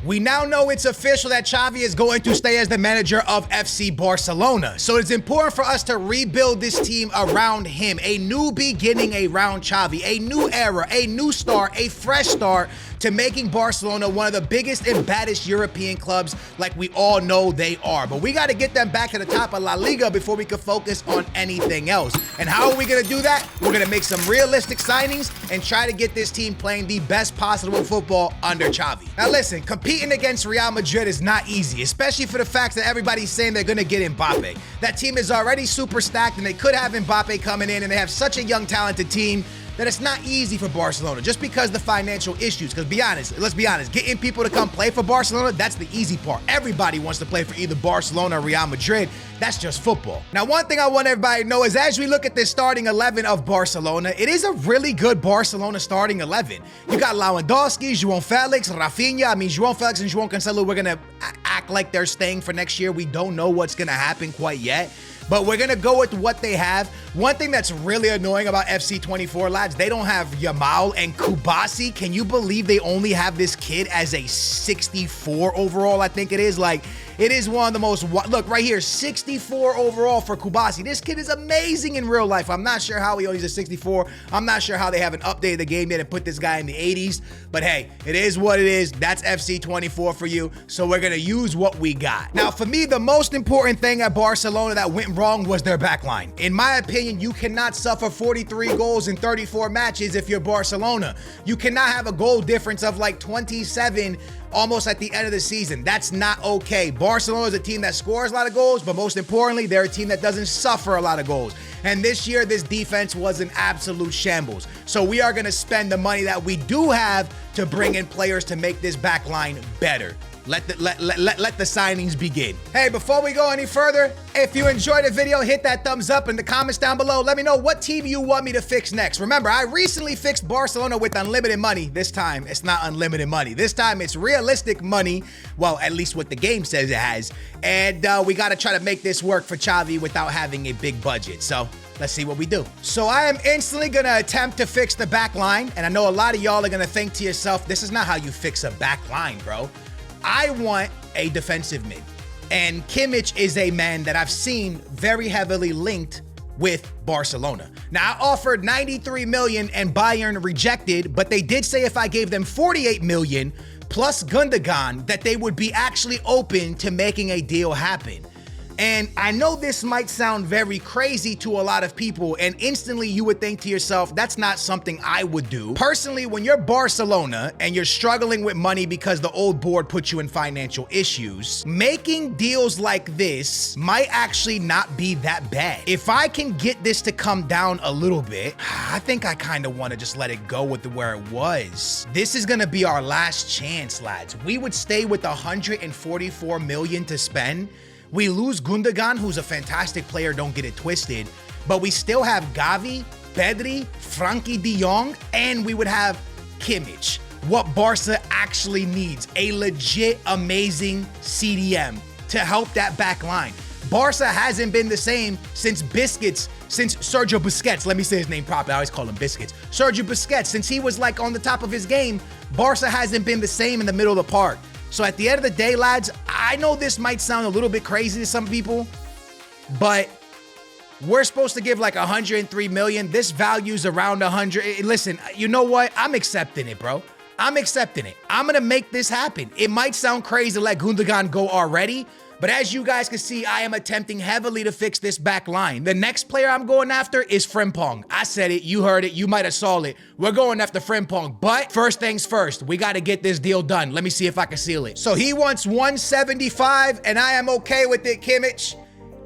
We now know it's official that Xavi is going to stay as the manager of FC Barcelona. So it's important for us to rebuild this team around him. A new beginning around Xavi, a new era, a new start, a fresh start to making Barcelona one of the biggest and baddest European clubs like we all know they are. But we got to get them back to the top of La Liga before we can focus on anything else. And how are we going to do that? We're going to make some realistic signings and try to get this team playing the best possible football under Xavi. Now listen, competing against Real Madrid is not easy, especially for the fact that everybody's saying they're going to get Mbappe. That team is already super stacked and they could have Mbappe coming in, and they have such a young, talented team that it's not easy for Barcelona just because the financial issues. Because let's be honest, getting people to come play for Barcelona, that's the easy part. Everybody wants to play for either Barcelona or Real Madrid. That's just football. Now, one thing I want everybody to know is as we look at this starting 11 of Barcelona, it is a really good Barcelona starting 11. You got Lewandowski, João Felix, Rafinha. I mean, João Felix and João Cancelo, we're going to act like they're staying for next year. We don't know what's going to happen quite yet, but we're going to go with what they have. One thing that's really annoying about FC24, lads, they don't have Yamal and Kubasi. Can you believe they only have this kid as a 64 overall, I think it is? Like, it is one of the most, look right here, 64 overall for Kubasi. This kid is amazing in real life. I'm not sure how he only is a 64. I'm not sure how they haven't updated the game yet and put this guy in the 80s. But hey, it is what it is. That's FC24 for you. So we're going to use what we got. Now, for me, the most important thing at Barcelona that went wrong was their back line. In my opinion, you cannot suffer 43 goals in 34 matches if you're Barcelona. You cannot have a goal difference of like 27 almost at the end of the season. That's not okay. Barcelona is a team that scores a lot of goals, but most importantly, they're a team that doesn't suffer a lot of goals. And this year, this defense was an absolute shambles. So we are going to spend the money that we do have to bring in players to make this back line better. Let the signings begin. Hey, before we go any further, if you enjoyed the video, hit that thumbs up in the comments down below. Let me know what team you want me to fix next. Remember, I recently fixed Barcelona with unlimited money. This time, it's not unlimited money. This time, it's realistic money. Well, at least what the game says it has. And we got to try to make this work for Xavi without having a big budget. So let's see what we do. So I am instantly going to attempt to fix the back line. And I know a lot of y'all are going to think to yourself, this is not how you fix a back line, bro. I want a defensive mid, and Kimmich is a man that I've seen very heavily linked with Barcelona. Now, I offered 93 million and Bayern rejected, but they did say if I gave them 48 million plus Gundogan, that they would be actually open to making a deal happen. And I know this might sound very crazy to a lot of people, and instantly you would think to yourself, that's not something I would do. Personally, when you're Barcelona and you're struggling with money because the old board put you in financial issues, making deals like this might actually not be that bad. If I can get this to come down a little bit, I think I kind of want to just let it go with where it was. This is going to be our last chance, lads. We would stay with 144 million to spend. We lose Gundogan, who's a fantastic player, don't get it twisted, but we still have Gavi, Pedri, Frankie de Jong, and we would have Kimmich. What Barca actually needs, a legit amazing CDM to help that back line. Barca hasn't been the same since Sergio Busquets. Let me say his name properly. I always call him Biscuits. Sergio Busquets, since he was like on the top of his game, Barca hasn't been the same in the middle of the park. So at the end of the day, lads, I know this might sound a little bit crazy to some people, but we're supposed to give like 103 million. This value's around 100. Listen, you know what? I'm accepting it, bro. I'm accepting it. I'm going to make this happen. It might sound crazy to let Gundogan go already, but as you guys can see, I am attempting heavily to fix this back line. The next player I'm going after is Frimpong. I said it, you heard it, you might have saw it. We're going after Frimpong, but first things first, we got to get this deal done. Let me see if I can seal it. So he wants 175, and I am okay with it, Kimmich.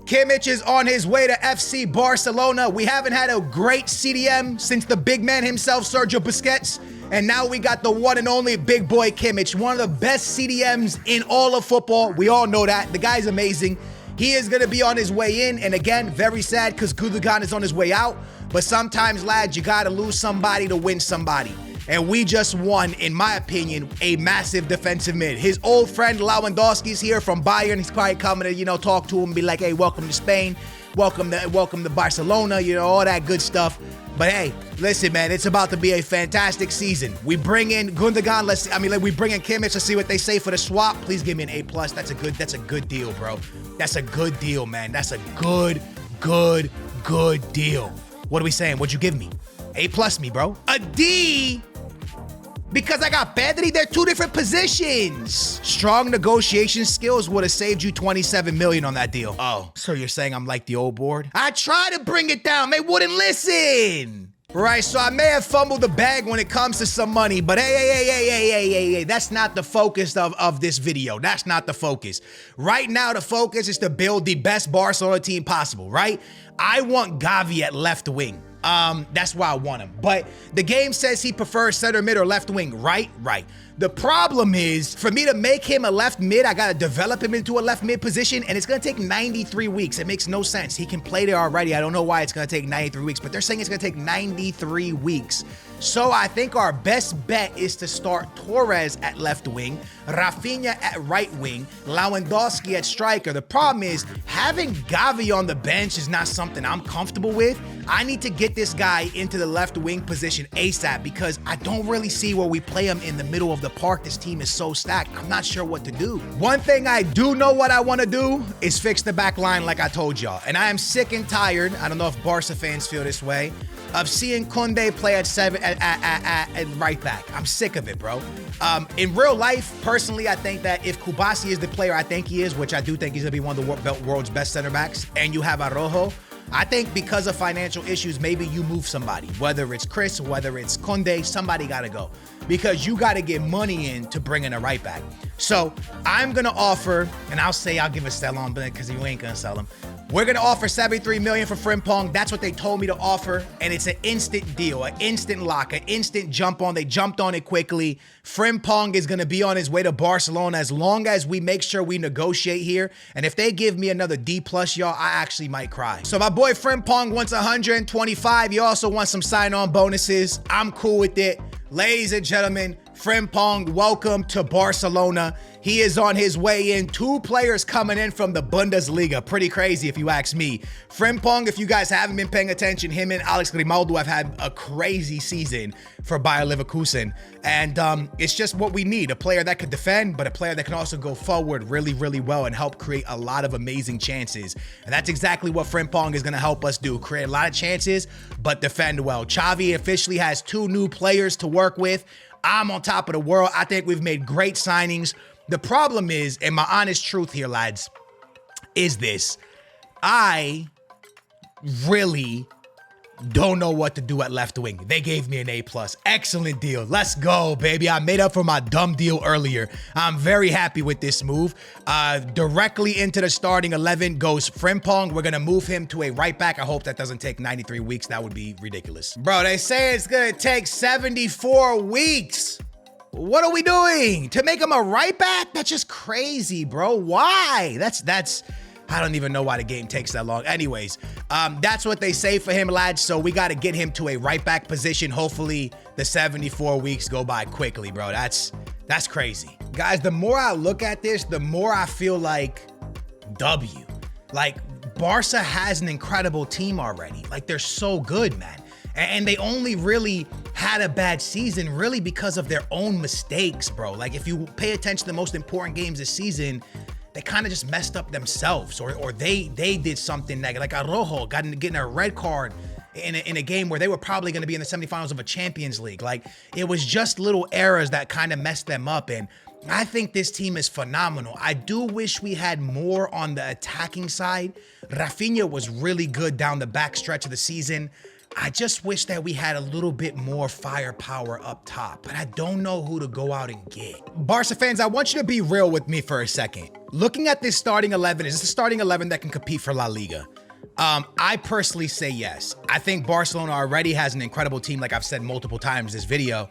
Kimmich is on his way to FC Barcelona. We haven't had a great CDM since the big man himself, Sergio Busquets. And now we got the one and only big boy Kimmich, one of the best CDMs in all of football. We all know that. The guy's amazing. He is going to be on his way in. And again, very sad because Gundogan is on his way out. But sometimes, lads, you got to lose somebody to win somebody. And we just won, in my opinion, a massive defensive mid. His old friend Lewandowski's here from Bayern. He's probably coming to, talk to him and be like, hey, welcome to Spain. Welcome to Barcelona, all that good stuff. But hey, listen, man, it's about to be a fantastic season. We bring in Gundogan. We bring in Kimmich. Let's see what they say for the swap. Please give me an A+. That's a good deal, bro. That's a good deal, man. That's a good deal. What are we saying? What'd you give me? A+ me, bro. A D? Because I got Pedri, they're two different positions. Strong negotiation skills would have saved you $27 million on that deal. Oh, so you're saying I'm like the old board? I tried to bring it down. They wouldn't listen. Right, so I may have fumbled the bag when it comes to some money, but hey, that's not the focus of this video. That's not the focus. Right now, the focus is to build the best Barcelona team possible, right? I want Gavi at left wing. That's why I want him. But the game says he prefers center mid or left wing, right? Right. The problem is, for me to make him a left mid, I gotta develop him into a left mid position, and it's gonna take 93 weeks. It makes no sense. He can play there already. I don't know why it's gonna take 93 weeks, but they're saying it's gonna take 93 weeks. So I think our best bet is to start Torres at left wing, Rafinha at right wing, Lewandowski at striker. The problem is, having Gavi on the bench is not something I'm comfortable with. I need to get this guy into the left wing position ASAP because I don't really see where we play him in the middle of the park. This team is so stacked. I'm not sure what to do. One thing I do know what I want to do is fix the back line like I told y'all. And I am sick and tired, I don't know if Barca fans feel this way, of seeing Koundé play at right back. I'm sick of it, bro. In real life, personally, I think that if Kubasi is the player I think he is, which I do think he's going to be one of the world's best center backs, and you have Araujo, I think because of financial issues, maybe you move somebody, whether it's Chris, whether it's Koundé, somebody got to go because you got to get money in to bring in a right back. So I'm going to offer, and I'll give a sell on because you ain't going to sell him. We're going to offer $73 million for Frimpong. That's what they told me to offer. And it's an instant deal, an instant lock, an instant jump on. They jumped on it quickly. Frimpong is going to be on his way to Barcelona as long as we make sure we negotiate here. And if they give me another D+, y'all, I actually might cry. So my boy Frimpong wants 125. He also wants some sign-on bonuses. I'm cool with it. Ladies and gentlemen, Frimpong, welcome to Barcelona. He is on his way in. 2 players coming in from the Bundesliga. Pretty crazy if you ask me. Frimpong, if you guys haven't been paying attention, him and Alex Grimaldo have had a crazy season for Bayer Leverkusen. And it's just what we need. A player that could defend, but a player that can also go forward really, really well and help create a lot of amazing chances. And that's exactly what Frimpong is going to help us do. Create a lot of chances, but defend well. Xavi officially has 2 new players to work with. I'm on top of the world. I think we've made great signings. The problem is, and my honest truth here, lads, is this. I really don't know what to do at left wing. They gave me an A+. Excellent deal. Let's go, baby. I made up for my dumb deal earlier. I'm very happy with this move. Directly into the starting 11 goes Frimpong. We're going to move him to a right back. I hope that doesn't take 93 weeks. That would be ridiculous. Bro, they say it's going to take 74 weeks. What are we doing? To make him a right back? That's just crazy, bro. Why? That's I don't even know why the game takes that long. Anyways, that's what they say for him, lads. So we got to get him to a right back position. Hopefully the 74 weeks go by quickly, bro. That's crazy. Guys, the more I look at this, the more I feel like W. Like Barca has an incredible team already. Like they're so good, man. And they only really had a bad season really because of their own mistakes, bro. Like if you pay attention to the most important games this season, they kind of just messed up themselves or they did something negative. Like Araujo getting a red card in a game where they were probably going to be in the semifinals of a Champions League. Like it was just little errors that kind of messed them up. And I think this team is phenomenal. I do wish we had more on the attacking side. Rafinha was really good down the back stretch of the season. I just wish that we had a little bit more firepower up top, but I don't know who to go out and get. Barca fans, I want you to be real with me for a second. Looking at this starting 11, is this a starting 11 that can compete for La Liga? I personally say yes. I think Barcelona already has an incredible team, like I've said multiple times this video.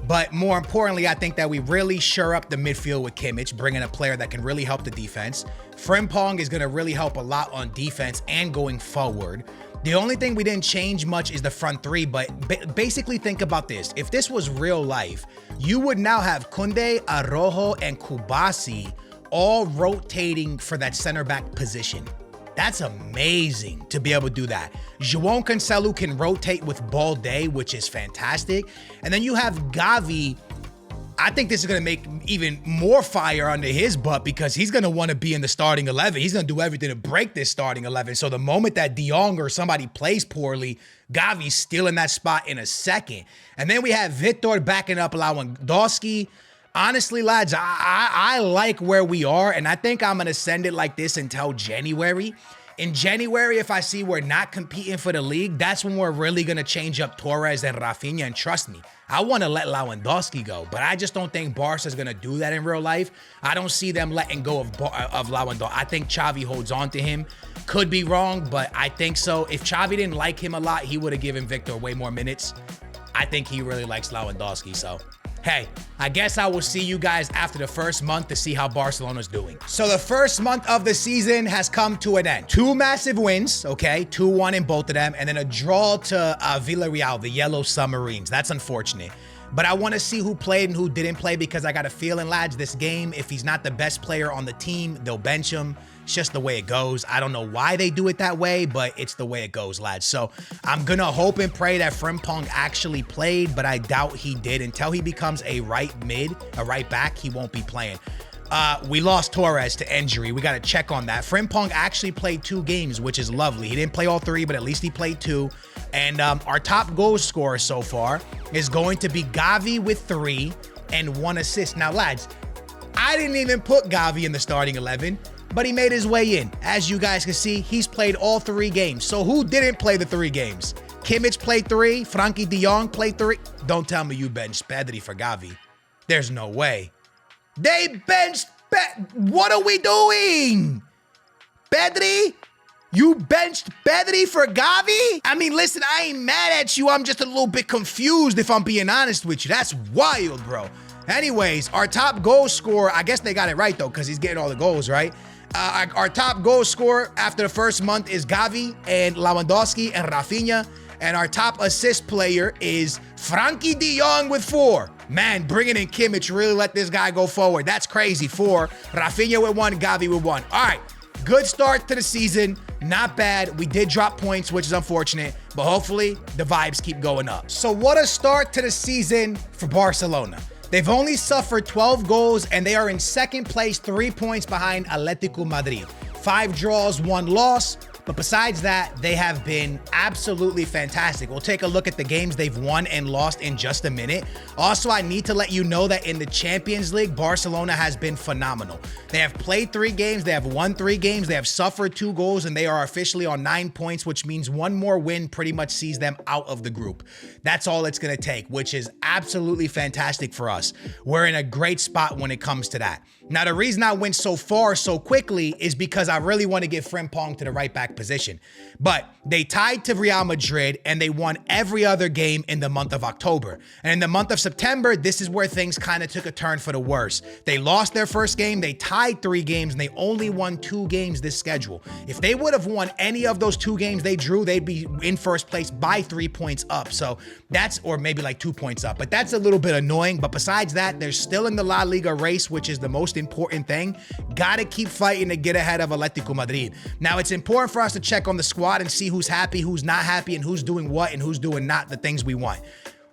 But more importantly, I think that we really shore up the midfield with Kimmich, bringing a player that can really help the defense. Frimpong is going to really help a lot on defense and going forward. The only thing we didn't change much is the front 3, but basically think about this. If this was real life, you would now have Koundé, Araujo, and Kubasi all rotating for that center back position. That's amazing to be able to do that. João Cancelo can rotate with Balde, which is fantastic. And then you have Gavi. I think this is going to make even more fire under his butt because he's going to want to be in the starting 11. He's going to do everything to break this starting 11. So the moment that De Jong or somebody plays poorly, Gavi's still in that spot in a second. And then we have Victor backing up Lewandowski. Honestly, lads, I like where we are, and I think I'm going to send it like this until January. In January, if I see we're not competing for the league, that's when we're really going to change up Torres and Rafinha, and trust me, I want to let Lewandowski go, but I just don't think Barca's going to do that in real life. I don't see them letting go of Lewandowski. I think Xavi holds on to him. Could be wrong, but I think so. If Xavi didn't like him a lot, he would have given Victor way more minutes. I think he really likes Lewandowski, so... Hey, I guess I will see you guys after the first month to see how Barcelona's doing. So the first month of the season has come to an end. 2 massive wins, okay? 2-1 in both of them, and then a draw to Villarreal, the Yellow Submarines. That's unfortunate. But I want to see who played and who didn't play because I got a feeling, lads, this game, if he's not the best player on the team, they'll bench him. It's just the way it goes. I don't know why they do it that way, but it's the way it goes, lads. So I'm going to hope and pray that Frimpong actually played, but I doubt he did. Until he becomes a right mid, a right back, he won't be playing. We lost Torres to injury. We got to check on that. Frimpong actually played 2 games, which is lovely. He didn't play all 3, but at least he played 2. And our top goal scorer so far is going to be Gavi with 3 and 1 assist. Now, lads, I didn't even put Gavi in the starting 11, but he made his way in. As you guys can see, he's played all 3 games. So who didn't play the 3 games? Kimmich played 3. Frankie de Jong played 3. Don't tell me you benched Pedri for Gavi. There's no way. They benched What are we doing? Pedri? You benched Pedri for Gavi? I mean, listen, I ain't mad at you. I'm just a little bit confused if I'm being honest with you. That's wild, bro. Anyways, our top goal scorer, I guess they got it right, though, because he's getting all the goals, right? Our top goal scorer after the first month is Gavi and Lewandowski and Rafinha. And our top assist player is Frankie de Jong with 4. Man, bringing in Kimmich really let this guy go forward. That's crazy. 4. Rafinha with 1, Gavi with 1. All right, good start to the season. Not bad. We did drop points, which is unfortunate, but hopefully the vibes keep going up. So what a start to the season for Barcelona. They've only suffered 12 goals, and they are in second place, 3 points behind Atletico Madrid. 5 draws, 1 loss. But besides that, they have been absolutely fantastic. We'll take a look at the games they've won and lost in just a minute. Also, I need to let you know that in the Champions League, Barcelona has been phenomenal. They have played 3 games, they have won 3 games, they have suffered 2 goals, and they are officially on 9 points, which means 1 more win pretty much sees them out of the group. That's all it's going to take, which is absolutely fantastic for us. We're in a great spot when it comes to that. Now, the reason I went so far so quickly is because I really want to get Frimpong to the right back position. But they tied to Real Madrid and they won every other game in the month of October. And in the month of September, this is where things kind of took a turn for the worse. They lost their first game, they tied 3 games, and they only won 2 games this schedule. If they would have won any of those 2 games they drew, they'd be in first place by 3 points up. So that's, or maybe like 2 points up, but that's a little bit annoying. But besides that, they're still in the La Liga race, which is the most important thing. Gotta keep fighting to get ahead of Atletico Madrid. Now, it's important for us to check on the squad and see who's happy, who's not happy, and who's doing what and who's doing not the things we want.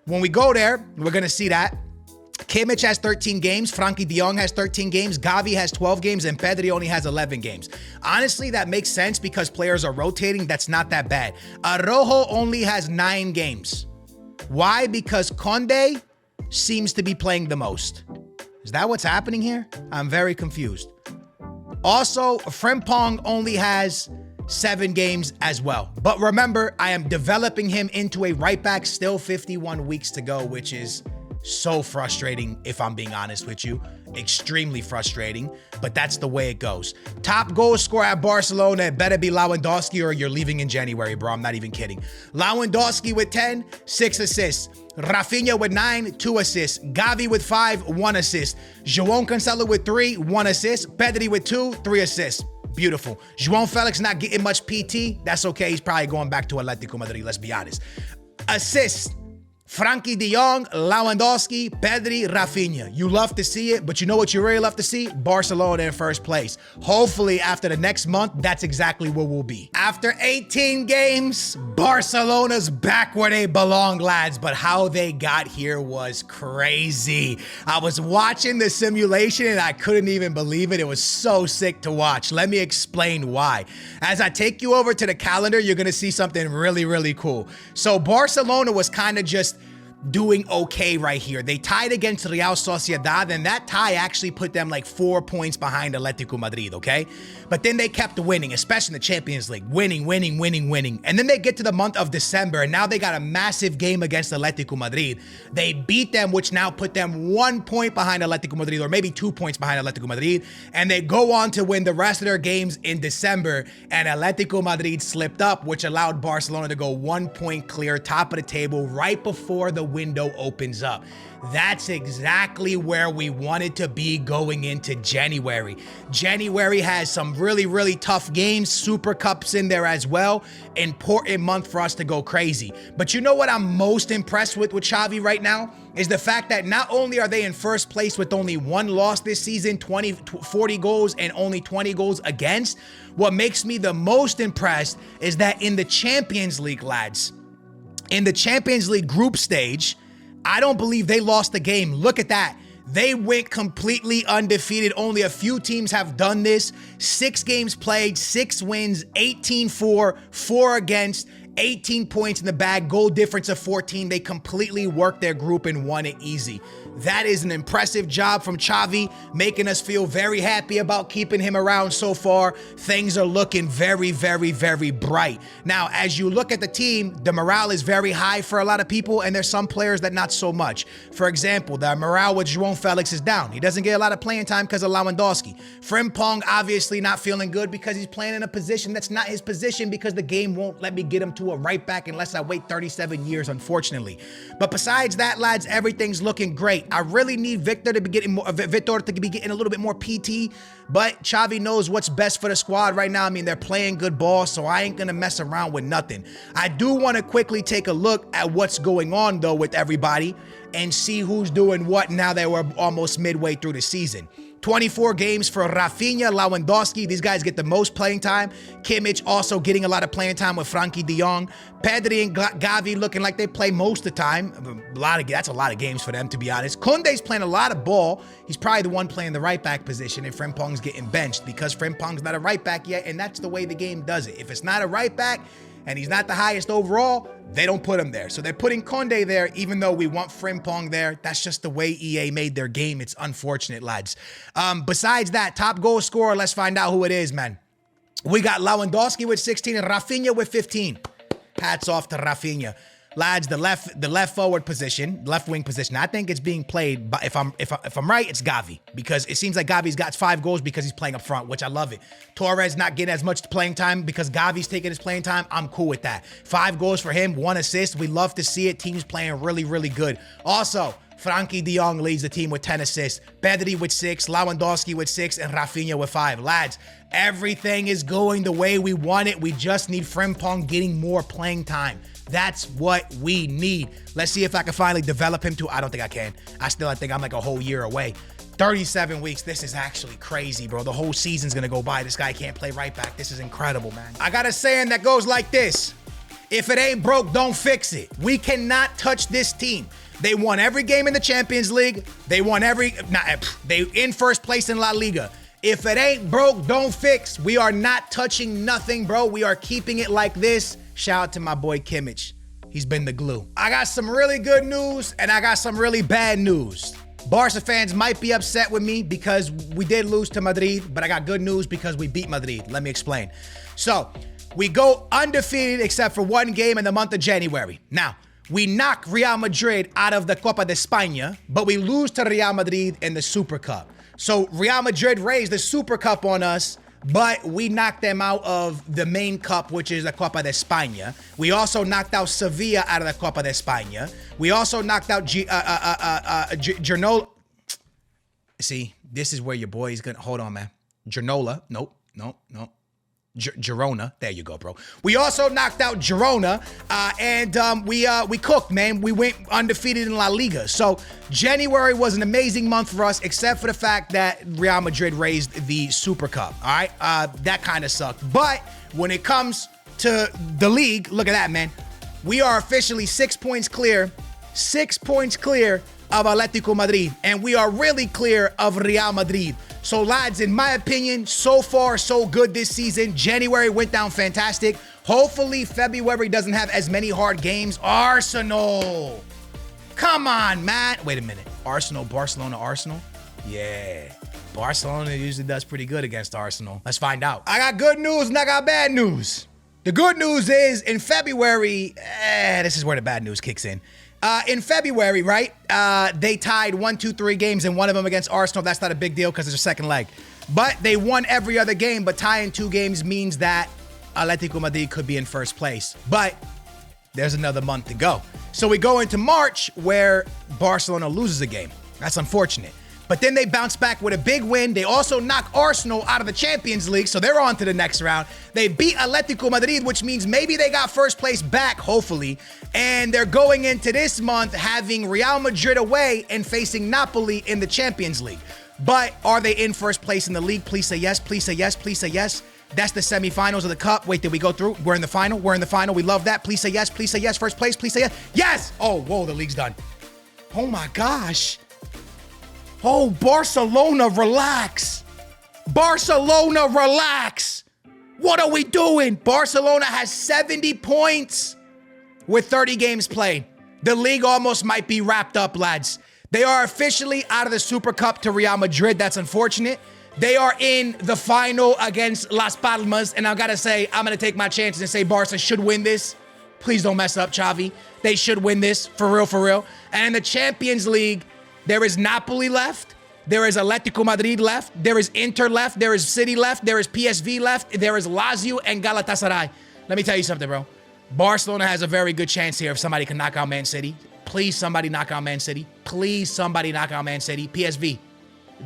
When we go there, we're gonna see that Kimmich has 13 games, Frankie de Jong has 13 games, Gavi has 12 games, and Pedri only has 11 games. Honestly, that makes sense because players are rotating. That's not that bad. Araujo only has 9 games. Why? Because Conde seems to be playing the most. Is that what's happening here? I'm very confused. Also, Frimpong only has 7 games as well. But remember, I am developing him into a right back, still 51 weeks to go, which is so frustrating, if I'm being honest with you. Extremely frustrating, but that's the way it goes. Top goal scorer at Barcelona, it better be Lewandowski or you're leaving in January, bro. I'm not even kidding. Lewandowski with 10, 6 assists. Rafinha with 9, 2 assists. Gavi with 5, 1 assist. João Cancelo with 3, 1 assist. Pedri with 2, 3 assists. Beautiful. João Felix not getting much PT. That's okay. He's probably going back to Atletico Madrid, let's be honest. Assists. Frankie de Jong, Lewandowski, Pedri, Rafinha. You love to see it, but you know what you really love to see? Barcelona in first place. Hopefully, after the next month, that's exactly where we'll be. After 18 games, Barcelona's back where they belong, lads, but how they got here was crazy. I was watching the simulation and I couldn't even believe it. It was so sick to watch. Let me explain why. As I take you over to the calendar, you're gonna see something really, really cool. So Barcelona was kind of just doing okay right here. They tied against Real Sociedad, and that tie actually put them like 4 points behind Atletico Madrid, okay? But then they kept winning, especially in the Champions League. Winning. And then they get to the month of December, and now they got a massive game against Atletico Madrid. They beat them, which now put them 1 point behind Atletico Madrid, or maybe 2 points behind Atletico Madrid, and they go on to win the rest of their games in December, and Atletico Madrid slipped up, which allowed Barcelona to go 1 point clear, top of the table, right before the window opens up. That's exactly where we wanted to be going into January. January has some really, really tough games, Super Cups in there as well. Important month for us to go crazy. But you know what I'm most impressed with Xavi right now? Is the fact that not only are they in first place with only one loss this season, 40 goals and only 20 goals against, what makes me the most impressed is that in the Champions League, lads, in the Champions League group stage, I don't believe they lost the game. Look at that. They went completely undefeated. Only a few teams have done this. 6 games played, 6 wins, 18-4, 4 against, 18 points in the bag, goal difference of 14. They completely worked their group and won it easy. That is an impressive job from Xavi, making us feel very happy about keeping him around so far. Things are looking very, very, very bright. Now, as you look at the team, the morale is very high for a lot of people, and there's some players that not so much. For example, the morale with João Felix is down. He doesn't get a lot of playing time because of Lewandowski. Frimpong obviously not feeling good because he's playing in a position that's not his position, because the game won't let me get him to a right back unless I wait 37 years, unfortunately. But besides that, lads, everything's looking great. I really need Victor to be getting a little bit more PT, but Xavi knows what's best for the squad right now. I mean, they're playing good ball, so I ain't gonna mess around with nothing. I do want to quickly take a look at what's going on though with everybody and see who's doing what now that we're almost midway through the season. 24 games for Rafinha, Lewandowski. These guys get the most playing time. Kimmich also getting a lot of playing time with Frankie de Jong. Pedri and Gavi looking like they play most of the time. That's a lot of games for them, to be honest. Koundé's playing a lot of ball. He's probably the one playing the right back position, and Frimpong's getting benched because Frimpong's not a right back yet, and that's the way the game does it. If it's not a right back and he's not the highest overall, they don't put him there. So they're putting Koundé there, even though we want Frimpong there. That's just the way EA made their game. It's unfortunate, lads. Besides that, top goal scorer, let's find out who it is, man. We got Lewandowski with 16 and Rafinha with 15. Hats off to Rafinha. Lads, the left forward position, left wing position, I think it's being played by, if I'm right, it's Gavi, because it seems like Gavi's got 5 goals because he's playing up front, which I love it. Torres not getting as much playing time because Gavi's taking his playing time. I'm cool with that. 5 goals for him, 1 assist. We love to see it. Team's playing really, really good. Also, Frankie de Jong leads the team with 10 assists. Pedri with 6, Lewandowski with 6, and Rafinha with 5. Lads, everything is going the way we want it. We just need Frimpong getting more playing time. That's what we need. Let's see if I can finally develop him too. I don't think I can. I think I'm like a whole year away. 37 weeks. This is actually crazy, bro. The whole season's gonna go by. This guy can't play right back. This is incredible, man. I got a saying that goes like this: if it ain't broke, don't fix it. We cannot touch this team. They won every game in the Champions League. They in first place in La Liga. If it ain't broke, don't fix. We are not touching nothing, bro. We are keeping it like this. Shout out to my boy Kimmich. He's been the glue. I got some really good news and I got some really bad news. Barca fans might be upset with me because we did lose to Madrid, but I got good news because we beat Madrid. Let me explain. So, we go undefeated except for 1 game in the month of January. Now, we knock Real Madrid out of the Copa de España, but we lose to Real Madrid in the Super Cup. So Real Madrid raised the Super Cup on us, but we knocked them out of the main cup, which is the Copa de España. We also knocked out Sevilla out of the Copa de España. We also knocked out Girnola. See, this is where your boy is gonna, hold on, man. Girnola, nope. Girona. There you go, bro. We also knocked out Girona, and we cooked, man. We went undefeated in La Liga. So January was an amazing month for us, except for the fact that Real Madrid raised the Super Cup. All right, that kind of sucked. But when it comes to the league, look at that, man. We are officially 6 points clear. 6 points clear of Atletico Madrid, and we are really clear of Real Madrid. So lads, in my opinion, so far so good this season. January went down fantastic. Hopefully February doesn't have as many hard games. Arsenal, come on, man. Wait a minute. Arsenal, Barcelona, Arsenal? Yeah, Barcelona usually does pretty good against Arsenal. Let's find out. I got good news and I got bad news. The good news is in February, this is where the bad news kicks in. In February, right, they tied 1, 2, 3 games, and one of them against Arsenal. That's not a big deal because it's a second leg. But they won every other game, but tying 2 games means that Atletico Madrid could be in first place. But there's another month to go. So we go into March where Barcelona loses a game. That's unfortunate. But then they bounce back with a big win. They also knock Arsenal out of the Champions League, so they're on to the next round. They beat Atletico Madrid, which means maybe they got first place back, hopefully. And they're going into this month having Real Madrid away and facing Napoli in the Champions League. But are they in first place in the league? Please say yes, please say yes, please say yes. That's the semifinals of the cup. Wait, did we go through? We're in the final. We're in the final. We love that. Please say yes, please say yes. First place, please say yes. Yes! Oh, whoa, the league's done. Oh my gosh. Oh, Barcelona, relax. Barcelona, relax. What are we doing? Barcelona has 70 points with 30 games played. The league almost might be wrapped up, lads. They are officially out of the Super Cup to Real Madrid. That's unfortunate. They are in the final against Las Palmas, and I gotta say, I'm gonna take my chances and say Barca should win this. Please don't mess up, Xavi. They should win this, for real, for real. And in the Champions League, there is Napoli left, there is Atletico Madrid left, there is Inter left, there is City left, there is PSV left, there is Lazio and Galatasaray. Let me tell you something, bro. Barcelona has a very good chance here if somebody can knock out Man City. Please, somebody knock out Man City. Please, somebody knock out Man City. PSV,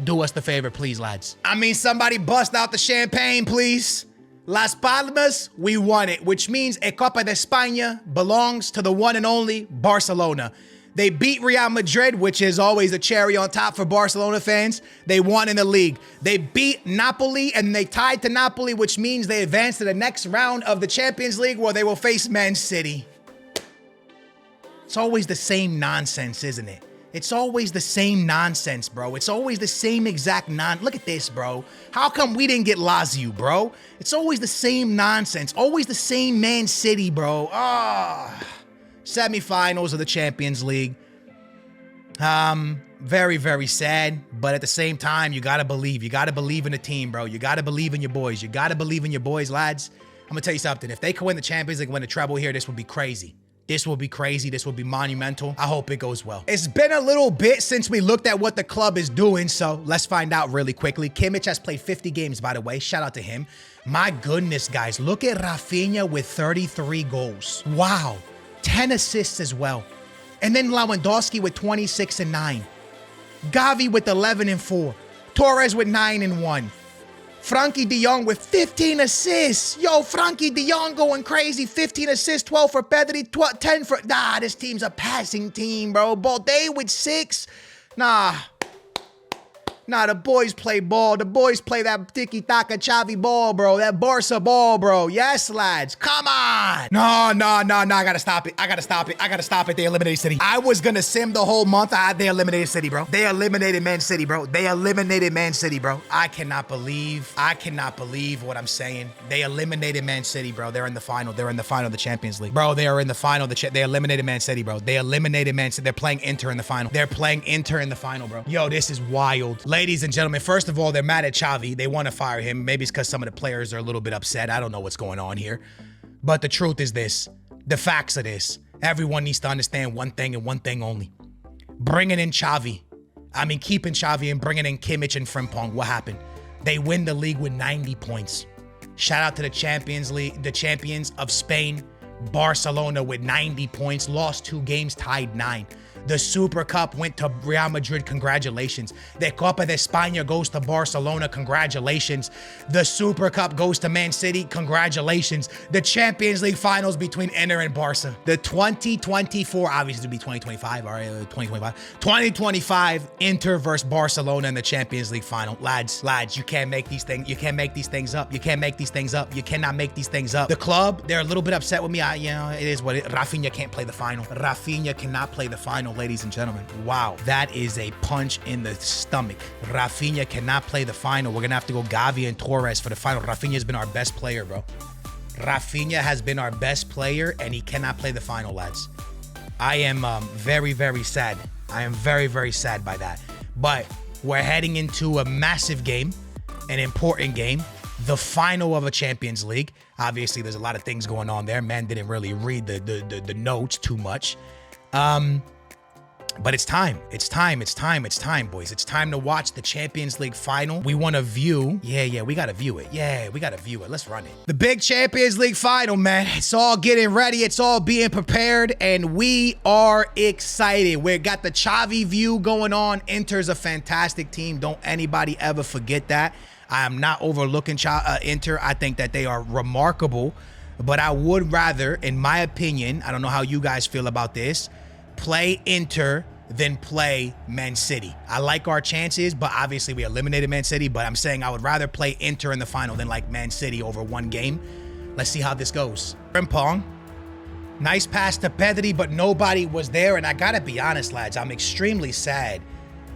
do us the favor, please, lads. I mean, somebody bust out the champagne, please. Las Palmas, we won it, which means a Copa de España belongs to the one and only Barcelona. They beat Real Madrid, which is always a cherry on top for Barcelona fans. They won in the league. They beat Napoli, and they tied to Napoli, which means they advance to the next round of the Champions League where they will face Man City. It's always the same nonsense, isn't it? It's always the same nonsense, bro. It's always the same exact Look at this, bro. How come we didn't get Lazio, bro? It's always the same nonsense. Always the same Man City, bro. Semifinals of the Champions League. Very, very sad. But at the same time, you gotta believe. You gotta believe in the team, bro. You gotta believe in your boys. You gotta believe in your boys, lads. I'm gonna tell you something. If they can win the Champions League and win the treble here, this would be crazy. This will be crazy. This will be monumental. I hope it goes well. It's been a little bit since we looked at what the club is doing, so let's find out really quickly. Kimmich has played 50 games, by the way. Shout out to him. My goodness, guys. Look at Rafinha with 33 goals. Wow. 10 assists as well. And then Lewandowski with 26 and 9. Gavi with 11 and 4. Torres with 9 and 1. Frankie de Jong with 15 assists. Yo, Frankie de Jong going crazy. 15 assists, 12 for Pedri, 10 for... Nah, this team's a passing team, bro. Balde with 6. Nah, the boys play ball. The boys play that tiki-taka Xavi ball, bro. That Barca ball, bro. Yes, lads. Come on. No. I gotta stop it. They eliminated City. I was gonna sim the whole month. They eliminated City, bro. They eliminated Man City, bro. I cannot believe what I'm saying. They eliminated Man City, bro. They're in the final. They're in the final of the Champions League. Bro, they are in the final. They eliminated Man City, bro. They eliminated Man City. They're playing Inter in the final. Bro. Yo, this is wild. Ladies and gentlemen, first of all, they're mad at Xavi. They want to fire him. Maybe it's because some of the players are a little bit upset. I don't know what's going on here. But the truth is this. The facts are this. Everyone needs to understand one thing and one thing only. Bringing in Xavi. Keeping Xavi and bringing in Kimmich and Frimpong. What happened? They win the league with 90 points. Shout out to the Champions League, the champions of Spain. Barcelona with 90 points. Lost 2 games, tied 9. The Super Cup went to Real Madrid, congratulations. The Copa de España goes to Barcelona, congratulations. The Super Cup goes to Man City, congratulations. The Champions League finals between Inter and Barca. The 2024, obviously to be 2025, all right, 2025, Inter versus Barcelona in the Champions League final. Lads, you can't make these things, you can't make these things up. You can't make these things up. You cannot make these things up. The club, they're a little bit upset with me. It is what it is. Rafinha can't play the final. Rafinha cannot play the final, ladies and gentlemen. Wow, that is a punch in the stomach. Rafinha cannot play the final. We're gonna have to go Gavi and Torres for the final. Rafinha has been our best player, bro. Rafinha has been our best player, and he cannot play the final, lads. I am very, very sad. I am very, very sad by that. But we're heading into a massive game, an important game, the final of a Champions League. Obviously, there's a lot of things going on there. Man didn't really read the notes too much. But it's time, boys. It's time to watch the Champions League final. We want to view. Yeah, we got to view it. Yeah, we got to view it. Let's run it. The big Champions League final, man. It's all getting ready. It's all being prepared, and we are excited. We got the Xavi view going on. Inter's a fantastic team. Don't anybody ever forget that. I am not overlooking Inter. I think that they are remarkable, but I would rather, in my opinion, I don't know how you guys feel about this, play Inter than play Man City. I like our chances, but obviously we eliminated Man City, but I'm saying I would rather play Inter in the final than like Man City over one game. Let's see how this goes. Frimpong. Nice pass to Pedri, but nobody was there, and I gotta be honest, lads, I'm extremely sad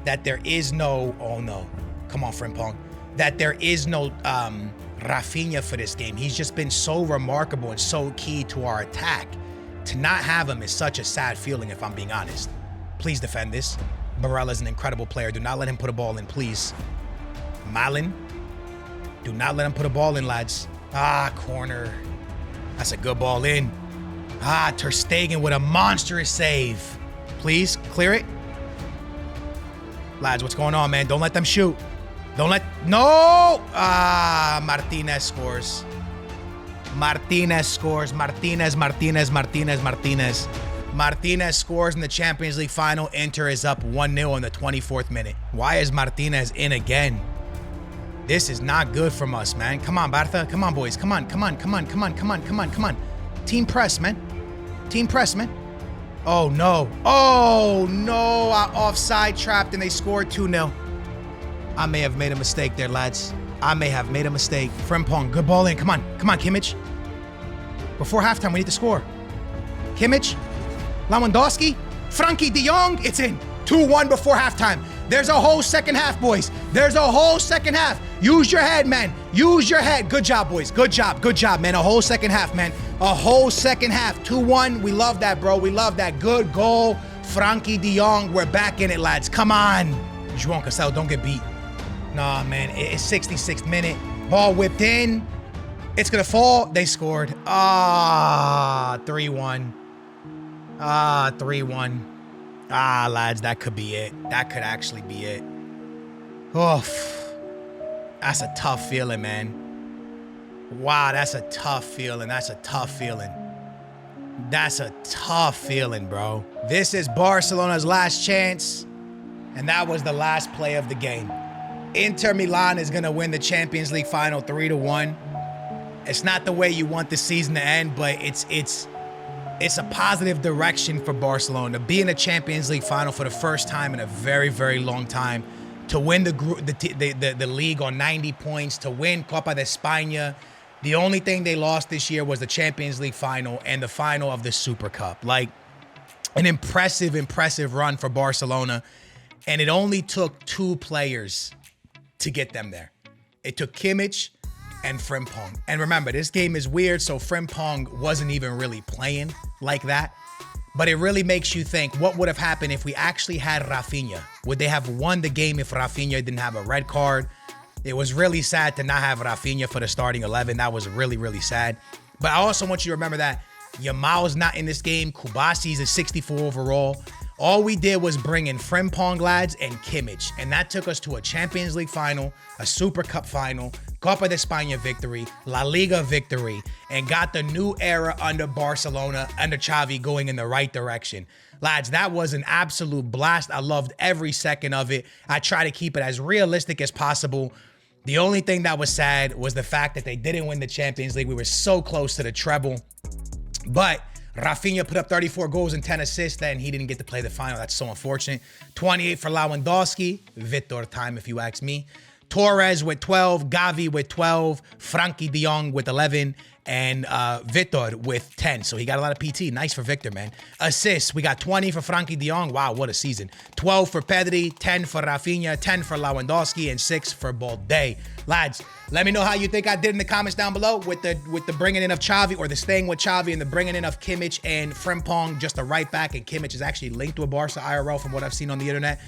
that there is no, oh no, come on Frimpong, that there is no Rafinha for this game. He's just been so remarkable and so key to our attack. To not have him is such a sad feeling, if I'm being honest. Please defend this. Barella's an incredible player. Do not let him put a ball in, please. Malin. Do not let him put a ball in, lads. Ah, corner. That's a good ball in. Ah, Ter Stegen with a monstrous save. Please, clear it. Lads, what's going on, man? Don't let them shoot. Don't let... No! Ah, Martinez scores. Martinez scores. Martinez scores in the Champions League final. Inter is up 1-0 in the 24th minute. Why is Martinez in again? This is not good from us, man. Come on, Barca. Come on, boys. Come on. Team press, man. Oh, no. I offside trapped and they scored 2-0. I may have made a mistake there, lads. I may have made a mistake. Frimpong, good ball in. Come on, Kimmich. Before halftime, we need to score. Kimmich, Lewandowski, Frankie de Jong, it's in. 2-1 before halftime. There's a whole second half, boys. There's a whole second half. Use your head, man. Use your head. Good job, boys. Good job, man. A whole second half, man. A whole second half. 2-1. We love that, bro. We love that. Good goal. Frankie de Jong. We're back in it, lads. Come on. João Cancelo, don't get beat. Nah, man. It's 66th minute. Ball whipped in. It's going to fall. They scored. 3-1. 3-1. Lads, that could be it. That could actually be it. Oh, that's a tough feeling, man. Wow, that's a tough feeling. That's a tough feeling, bro. This is Barcelona's last chance, and that was the last play of the game. Inter Milan is going to win the Champions League final 3-1. It's not the way you want the season to end, but it's a positive direction for Barcelona. To be in a Champions League final for the first time in a very, very long time. To win the league on 90 points. To win Copa de España. The only thing they lost this year was the Champions League final and the final of the Super Cup. Like, an impressive run for Barcelona. And it only took 2 players to get them there. It took Kimmich and Frimpong. And remember, this game is weird, so Frimpong wasn't even really playing like that. But it really makes you think, what would have happened if we actually had Rafinha? Would they have won the game if Rafinha didn't have a red card? It was really sad to not have Rafinha for the starting 11. That was really, really sad. But I also want you to remember that Yamal's not in this game. Kubasi's a 64 overall. All we did was bring in Frimpong, lads, and Kimmich. And that took us to a Champions League final, a Super Cup final, Copa de España victory, La Liga victory, and got the new era under Barcelona, under Xavi, going in the right direction. Lads, that was an absolute blast. I loved every second of it. I try to keep it as realistic as possible. The only thing that was sad was the fact that they didn't win the Champions League. We were so close to the treble. But Rafinha put up 34 goals and 10 assists, then he didn't get to play the final. That's so unfortunate. 28 for Lewandowski. Victor time, if you ask me. Torres with 12, Gavi with 12, Frankie de Jong with 11, and Victor with 10. So he got a lot of PT. Nice for Victor, man. Assists, we got 20 for Frankie de Jong. Wow, what a season. 12 for Pedri, 10 for Rafinha, 10 for Lewandowski, and 6 for Balde. Lads, let me know how you think I did in the comments down below with the bringing in of Xavi, or the staying with Xavi and the bringing in of Kimmich and Frimpong, just a right back, and Kimmich is actually linked to a Barca IRL from what I've seen on the internet.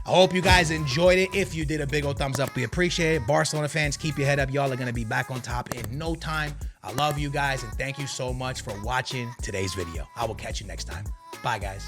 I hope you guys enjoyed it. If you did, a big old thumbs up. We appreciate it. Barcelona fans, keep your head up. Y'all are going to be back on top in no time. I love you guys, and thank you so much for watching today's video. I will catch you next time. Bye, guys.